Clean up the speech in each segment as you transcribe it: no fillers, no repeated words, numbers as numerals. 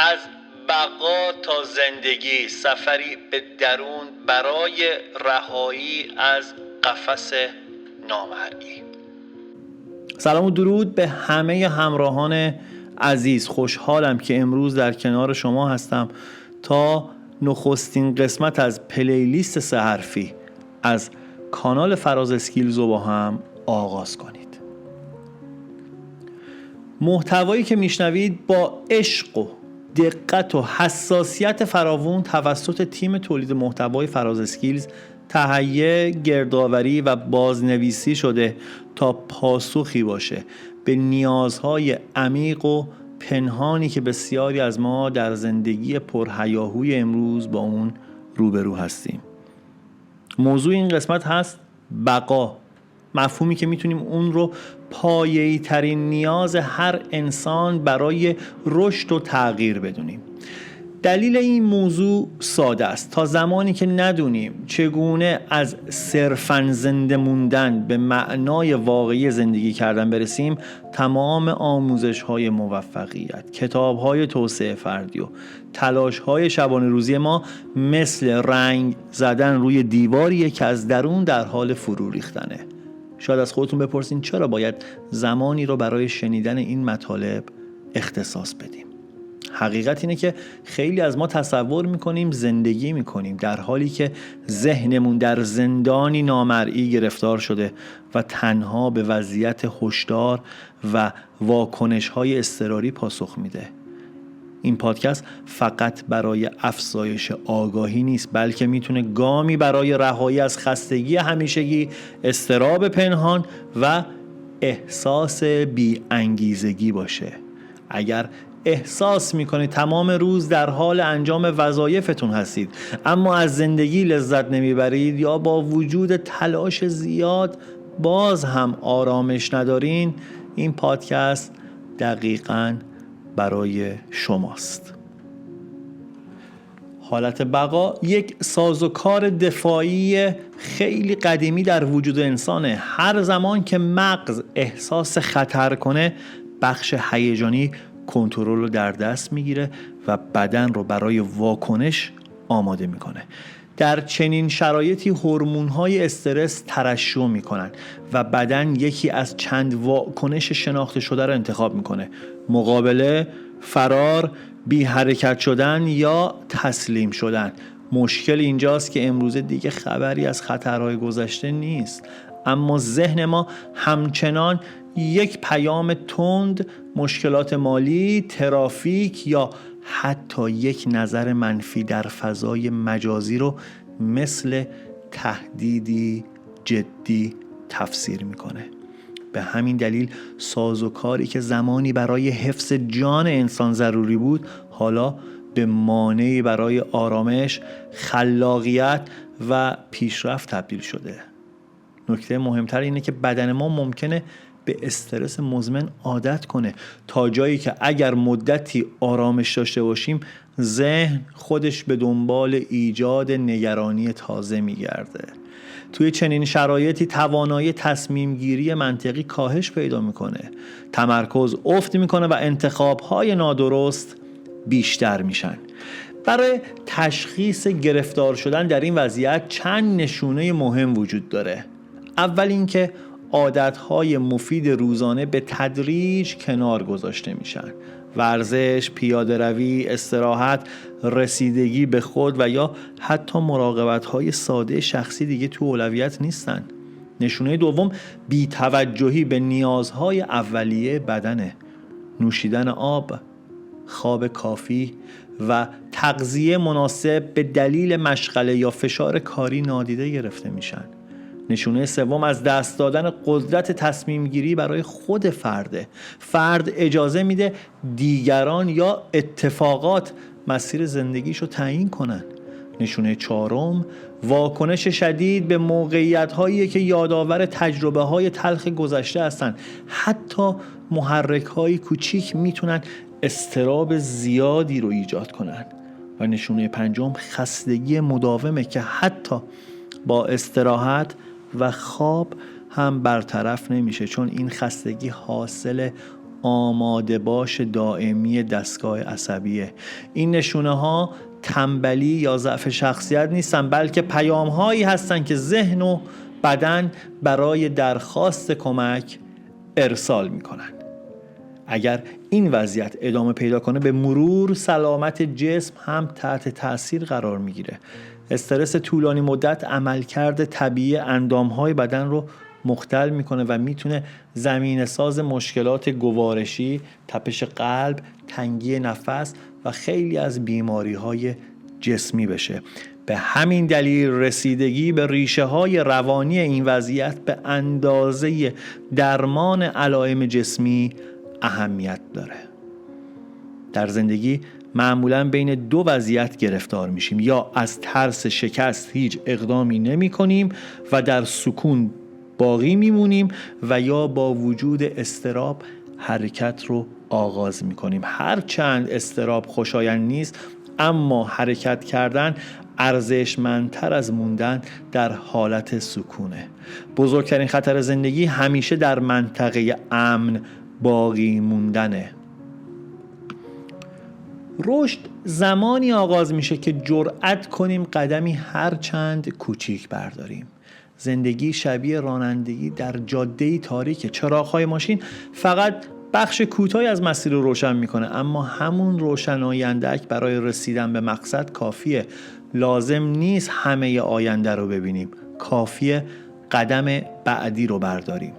از بقا تا زندگی، سفری به درون برای رهایی از قفس نامرئی. سلام و درود به همه همراهان عزیز. خوشحالم که امروز در کنار شما هستم تا نخستین قسمت از پلیلیست 3 حرفی از کانال فراز اسکیلز رو با هم آغاز کنید. محتوایی که میشنوید با عشق و دقت و حساسیت فراوان توسط تیم تولید محتوای فراز اسکیلز تهیه، گردآوری و بازنویسی شده تا پاسخی باشه به نیازهای عمیق و پنهانی که بسیاری از ما در زندگی پرهیاهوی امروز با اون روبرو هستیم. موضوع این قسمت هست بقا، مفهومی که میتونیم اون رو پایه‌ای ترین نیاز هر انسان برای رشد و تغییر بدونیم. دلیل این موضوع ساده است. تا زمانی که ندونیم چگونه از صرفاً زنده موندن به معنای واقعی زندگی کردن برسیم، تمام آموزش‌های موفقیت، کتاب‌های توسعه فردی و تلاش‌های شبانه روزی ما مثل رنگ زدن روی دیواریه که از درون در حال فرو ریختنه. شاید از خودتون بپرسین چرا باید زمانی رو برای شنیدن این مطالب اختصاص بدیم؟ حقیقت اینه که خیلی از ما تصور میکنیم زندگی میکنیم در حالی که ذهنمون در زندانی نامرئی گرفتار شده و تنها به وضعیت هشدار و واکنش‌های اضطراری پاسخ میده. این پادکست فقط برای افزایش آگاهی نیست، بلکه میتونه گامی برای رهایی از خستگی همیشگی، اضطراب پنهان و احساس بی انگیزگی باشه. اگر احساس میکنید تمام روز در حال انجام وظایفتون هستید اما از زندگی لذت نمیبرید یا با وجود تلاش زیاد باز هم آرامش ندارین، این پادکست دقیقاً برای شماست. حالت بقا یک سازوکار دفاعی خیلی قدیمی در وجود انسانه. هر زمان که مغز احساس خطر کنه، بخش هیجانی کنترل رو در دست میگیره و بدن رو برای واکنش آماده میکنه. در چنین شرایطی هورمون‌های استرس ترشح میکنن و بدن یکی از چند واکنش شناخته شده رو انتخاب میکنه: مقابله، فرار، بی حرکت شدن یا تسلیم شدن. مشکل اینجاست که امروزه دیگه خبری از خطرهای گذشته نیست، اما ذهن ما همچنان یک پیام تند، مشکلات مالی، ترافیک یا حتی یک نظر منفی در فضای مجازی رو مثل تهدیدی جدی تفسیر میکنه. به همین دلیل سازوکاری که زمانی برای حفظ جان انسان ضروری بود، حالا به مانعی برای آرامش، خلاقیت و پیشرفت تبدیل شده. نکته مهمتر اینه که بدن ما ممکنه به استرس مزمن عادت کنه تا جایی که اگر مدتی آرامش داشته باشیم، ذهن خودش به دنبال ایجاد نگرانی تازه میگرده. توی چنین شرایطی توانایی تصمیم گیری منطقی کاهش پیدا میکنه، تمرکز افت میکنه و انتخابهای نادرست بیشتر میشن. برای تشخیص گرفتار شدن در این وضعیت چند نشونه مهم وجود داره. اول اینکه عادتهای مفید روزانه به تدریج کنار گذاشته میشن. ورزش، پیاده روی، استراحت، رسیدگی به خود و یا حتی مراقبت‌های ساده شخصی دیگه تو اولویت نیستن. نشونه دوم بی‌توجهی به نیازهای اولیه بدنه. نوشیدن آب، خواب کافی و تغذیه مناسب به دلیل مشغله یا فشار کاری نادیده گرفته میشن. نشونه سوم از دست دادن قدرت تصمیم گیری برای خود فرده. فرد اجازه میده دیگران یا اتفاقات مسیر زندگیشو تعیین کنن. نشونه چهارم واکنش شدید به موقعیت‌هایی که یادآور تجربه‌های تلخ گذشته هستن. حتی محرک‌های کوچیک میتونن اضطراب زیادی رو ایجاد کنن. و نشونه پنجم خستگی مداومه که حتی با استراحت و خواب هم برطرف نمیشه، چون این خستگی حاصل آماده باش دائمی دستگاه عصبیه. این نشونه ها تنبلی یا ضعف شخصیت نیستن، بلکه پیام هایی هستن که ذهن و بدن برای درخواست کمک ارسال میکنن. اگر این وضعیت ادامه پیدا کنه، به مرور سلامت جسم هم تحت تاثیر قرار میگیره. استرس طولانی مدت عملکرد طبیعی اندامهای بدن رو مختل میکنه و میتونه زمینه ساز مشکلات گوارشی، تپش قلب، تنگی نفس و خیلی از بیماری‌های جسمی بشه. به همین دلیل رسیدگی به ریشه‌های روانی این وضعیت به اندازه درمان علائم جسمی اهمیت داره. در زندگی معمولاً بین دو وضعیت گرفتار میشیم: یا از ترس شکست هیچ اقدامی نمی کنیم و در سکون باقی میمونیم، و یا با وجود اضطراب حرکت رو آغاز میکنیم. هرچند اضطراب خوشایند نیست، اما حرکت کردن ارزشمندتر از موندن در حالت سکونه. بزرگترین خطر زندگی همیشه در منطقه امن باقی موندنه. رشد زمانی آغاز میشه که جرأت کنیم قدمی هرچند کوچیک برداریم. زندگی شبیه رانندگی در جاده‌ای تاریکه. چراغ‌های ماشین فقط بخش کوتاهی از مسیر رو روشن میکنه، اما همون روشنایی اندک برای رسیدن به مقصد کافیه. لازم نیست همه آینده رو ببینیم، کافیه قدم بعدی رو برداریم.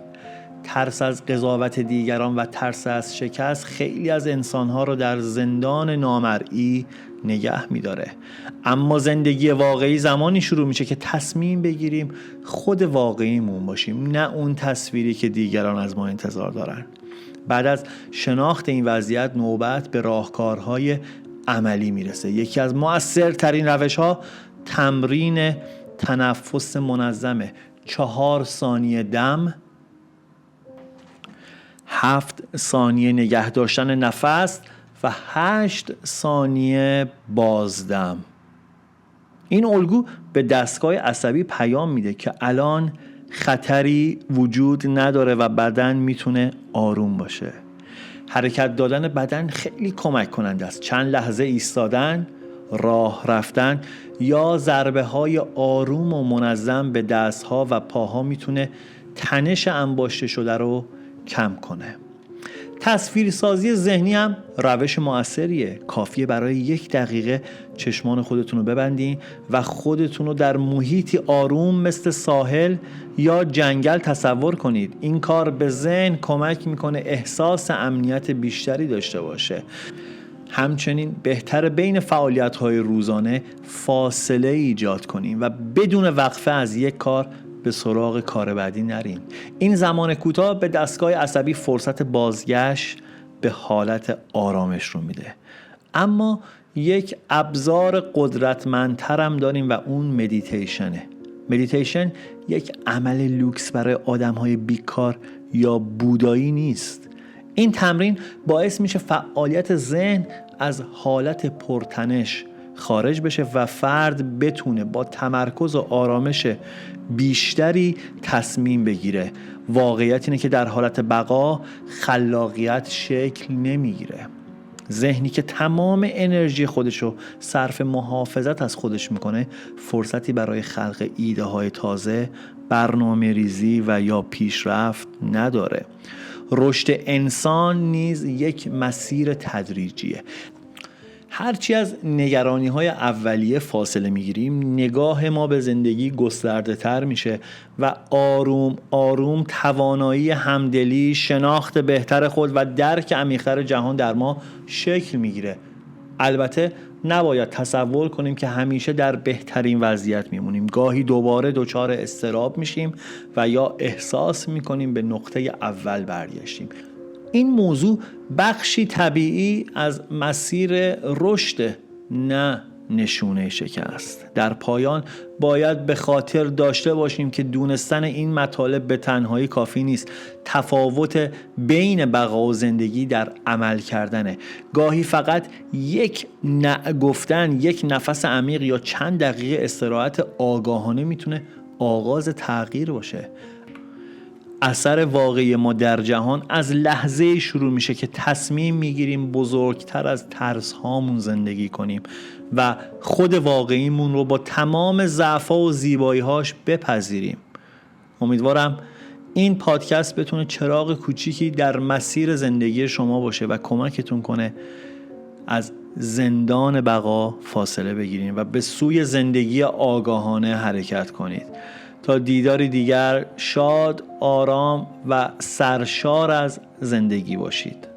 ترس از قضاوت دیگران و ترس از شکست خیلی از انسانها رو در زندان نامرئی نگه میداره. اما زندگی واقعی زمانی شروع میشه که تصمیم بگیریم خود واقعیمون باشیم، نه اون تصویری که دیگران از ما انتظار دارن. بعد از شناخت این وضعیت نوبت به راهکارهای عملی میرسه. یکی از مؤثرترین روش‌ها تمرین تنفس منظمه. 4 ثانیه دم، 7 ثانیه نگه داشتن نفس و 8 ثانیه بازدم. این الگو به دستگاه عصبی پیام میده که الان خطری وجود نداره و بدن میتونه آروم باشه. حرکت دادن بدن خیلی کمک کننده است. چند لحظه ایستادن، راه رفتن یا ضربه های آروم و منظم به دستها و پاها میتونه تنش انباشته شده رو کم کنه. تصویرسازی ذهنی هم روش مؤثریه. کافیه برای 1 دقیقه چشمان خودتون رو ببندین و خودتون رو در محیطی آروم مثل ساحل یا جنگل تصور کنید. این کار به ذهن کمک میکنه احساس امنیت بیشتری داشته باشه. همچنین بهتره بین فعالیت‌های روزانه فاصله ایجاد کنیم و بدون وقفه از یک کار به سراغ کار بعدی نریم. این زمان کوتاه به دستگاه عصبی فرصت بازگشت به حالت آرامش رو میده. اما یک ابزار قدرتمندتر هم داریم و اون مدیتیشنه. مدیتیشن یک عمل لوکس برای آدم‌های بیکار یا بودایی نیست. این تمرین باعث میشه فعالیت ذهن از حالت پرتنش خارج بشه و فرد بتونه با تمرکز و آرامش بیشتری تصمیم بگیره. واقعیت اینه که در حالت بقا خلاقیت شکل نمیگیره. ذهنی که تمام انرژی خودشو صرف محافظت از خودش میکنه فرصتی برای خلق ایده های تازه، برنامه ریزی و یا پیشرفت نداره. رشد انسان نیز یک مسیر تدریجیه. هرچی از نگرانی‌های اولیه فاصله می‌گیریم، نگاه ما به زندگی گسترده تر میشه و آروم آروم توانایی همدلی، شناخت بهتر خود و درک عمیق‌تر جهان در ما شکل می‌گیره. البته نباید تصور کنیم که همیشه در بهترین وضعیت میمونیم. گاهی دوباره دچار اضطراب میشیم و یا احساس میکنیم به نقطه اول برگشتیم. این موضوع بخشی طبیعی از مسیر رشد، نه نشونه شکست. در پایان باید به خاطر داشته باشیم که دونستن این مطالب به تنهایی کافی نیست. تفاوت بین بقا و زندگی در عمل کردنه. گاهی فقط یک نه گفتن، یک نفس عمیق یا چند دقیقه استراحت آگاهانه میتونه آغاز تغییر باشه. اثر واقعی ما در جهان از لحظه شروع میشه که تصمیم میگیریم بزرگتر از ترس هامون زندگی کنیم و خود واقعیمون رو با تمام ضعف‌ها و زیبایی‌هاش بپذیریم. امیدوارم این پادکست بتونه چراغ کوچیکی در مسیر زندگی شما باشه و کمکتون کنه از زندان بقا فاصله بگیرید و به سوی زندگی آگاهانه حرکت کنید. تا دیداری دیگر، شاد، آرام و سرشار از زندگی باشید.